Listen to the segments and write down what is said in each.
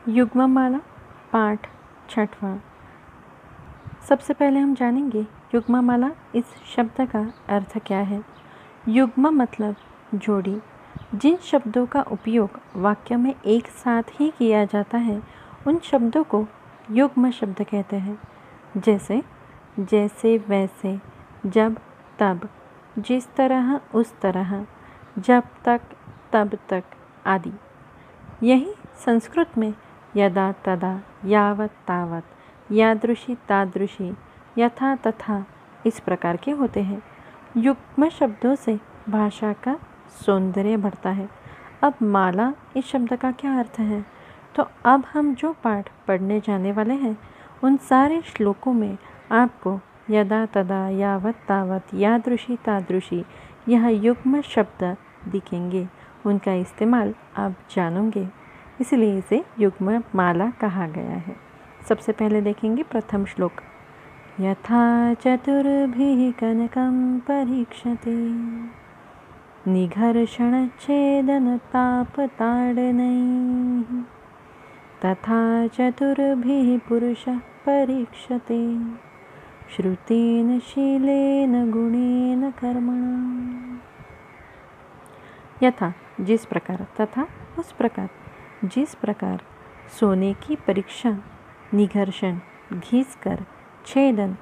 युग्ममाला पाठ छठवां। सबसे पहले हम जानेंगे युग्ममाला इस शब्द का अर्थ क्या है। युग्म मतलब जोड़ी। जिन शब्दों का उपयोग वाक्य में एक साथ ही किया जाता है उन शब्दों को युग्म शब्द कहते हैं। जैसे जैसे वैसे, जब तब, जिस तरह उस तरह, जब तक तब तक आदि। यही संस्कृत में यदा तदा, यावत तावत, यादृशी तादृशी, यथा तथा इस प्रकार के होते हैं। युग्म शब्दों से भाषा का सौंदर्य बढ़ता है। अब माला इस शब्द का क्या अर्थ है? तो अब हम जो पाठ पढ़ने जाने वाले हैं उन सारे श्लोकों में आपको यदा तदा, यावत तावत, यादृशी तादृशी यह युग्म शब्द दिखेंगे। उनका इस्तेमाल आप जानोगे, इसलिए इसे युग्म माला कहा गया है। सबसे पहले देखेंगे प्रथम श्लोक। यथा चतुर्भिः कनकं परीक्षते, निघर्षणच्छेदनतापताडनैः, तथा चतुर्भिः पुरुषः परीक्षते, श्रुतेन शीलेन गुणेन कर्मणा। यथा जिस प्रकार, तथा उस प्रकार, जिस प्रकार सोने की परीक्षा निघर्षण घिसकर, छेदन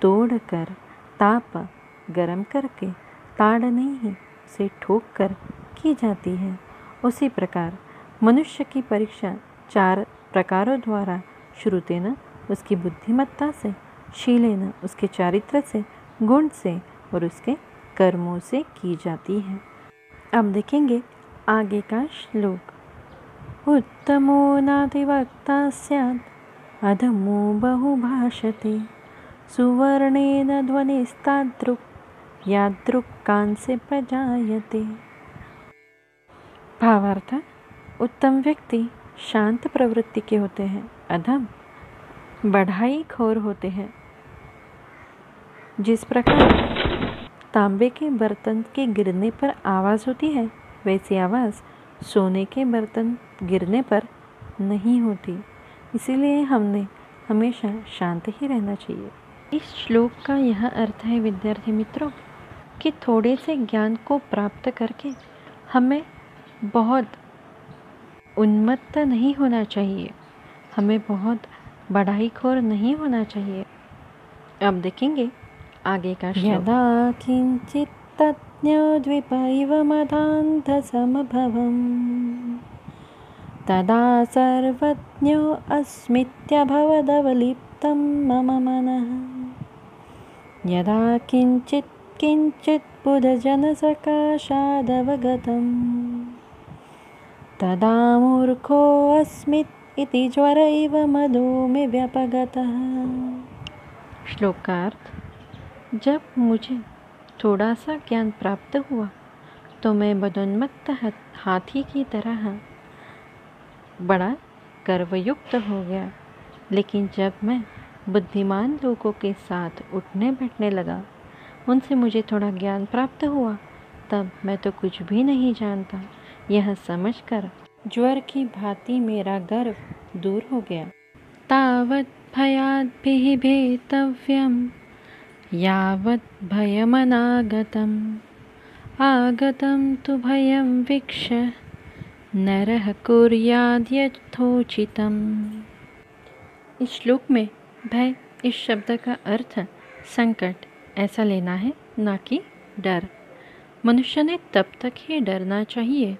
तोड़कर, ताप गरम करके, ताड़ने ही से ठोक कर की जाती है, उसी प्रकार मनुष्य की परीक्षा 4 प्रकारों द्वारा श्रुतेन उसकी बुद्धिमत्ता से, शीलेन उसके चारित्र से, गुण से और उसके कर्मों से की जाती है। अब देखेंगे आगे का श्लोक। उत्तमो नातिवक्ता स्यात्, अधमो बहुभाषते, सुवर्णेन ध्वनिस्तादृक्, यादृक् कांसे प्रजायते। भावार्थ, उत्तम व्यक्ति शांत प्रवृत्ति के होते हैं, अधम बढ़ाई खोर होते हैं। जिस प्रकार तांबे के बर्तन के गिरने पर आवाज़ होती है वैसी आवाज़ सोने के बर्तन गिरने पर नहीं होती। इसीलिए हमने हमेशा शांत ही रहना चाहिए। इस श्लोक का यह अर्थ है विद्यार्थी मित्रों कि थोड़े से ज्ञान को प्राप्त करके हमें बहुत उन्मत्त नहीं होना चाहिए, हमें बहुत बढ़ाईखोर नहीं होना चाहिए। अब देखेंगे आगे का श्लोक। यदा किंचित तज्ञो द्विप इव मदान्धसमभवम्, तदा सर्वज्ञो अस्मीत्यभवदवलिप्तं मम मनः। यदा किंचित किंचित् बुधजनसकाशादवगतं, तदा मूर्खो अस्मित् इति ज्वर इव मदो मे व्यपगतः। श्लोक का अर्थ, जब मुझे थोड़ा सा ज्ञान प्राप्त हुआ तो मैं मदोन्मत्त हाथी की तरह बड़ा गर्वयुक्त हो गया, लेकिन जब मैं बुद्धिमान लोगों के साथ उठने बैठने लगा, उनसे मुझे थोड़ा ज्ञान प्राप्त हुआ, तब मैं तो कुछ भी नहीं जानता, यह समझकर ज्वर की भांति मेरा गर्व दूर हो गया। तावत् भयाद्भिः भेतव्यम्, यावत् भयमनागतम्, आगतं तु भयं वीक्ष्य, नरः कुर्याद् यथोचितम्। इस श्लोक में भय इस शब्द का अर्थ संकट ऐसा लेना है, ना कि डर। मनुष्य ने तब तक ही डरना चाहिए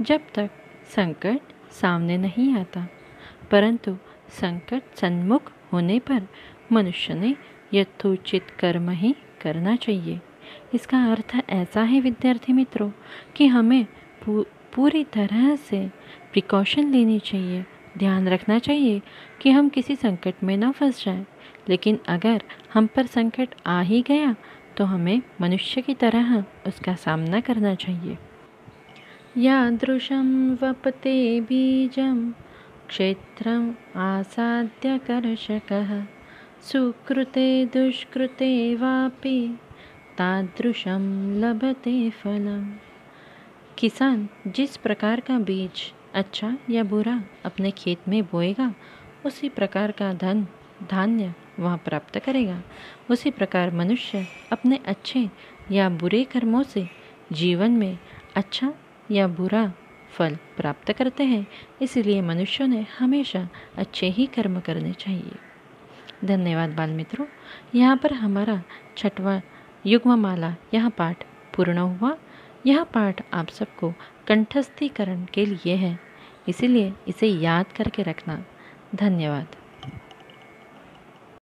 जब तक संकट सामने नहीं आता, परंतु संकट सन्मुख होने पर मनुष्य ने यथोचित कर्म ही करना चाहिए। इसका अर्थ ऐसा है विद्यार्थी मित्रों कि हमें पूरी तरह से प्रिकॉशन लेनी चाहिए, ध्यान रखना चाहिए कि हम किसी संकट में ना फंस जाएं। लेकिन अगर हम पर संकट आ ही गया तो हमें मनुष्य की तरह उसका सामना करना चाहिए। यादृशं वपते बीजं, क्षेत्रम् आसाद्य कर्षकः, सुकृते दुष्कृते वापि, तादृशं लभते फलम्। किसान जिस प्रकार का बीज अच्छा या बुरा अपने खेत में बोएगा, उसी प्रकार का धन धान्य वह प्राप्त करेगा। उसी प्रकार मनुष्य अपने अच्छे या बुरे कर्मों से जीवन में अच्छा या बुरा फल प्राप्त करते हैं। इसलिए मनुष्यों ने हमेशा अच्छे ही कर्म करने चाहिए। धन्यवाद बाल मित्रों। यहाँ पर हमारा 6वां युग्ममाला यह पाठ पूर्ण हुआ। यह पाठ आप सबको कंठस्थीकरण के लिए है, इसीलिए इसे याद करके रखना। धन्यवाद।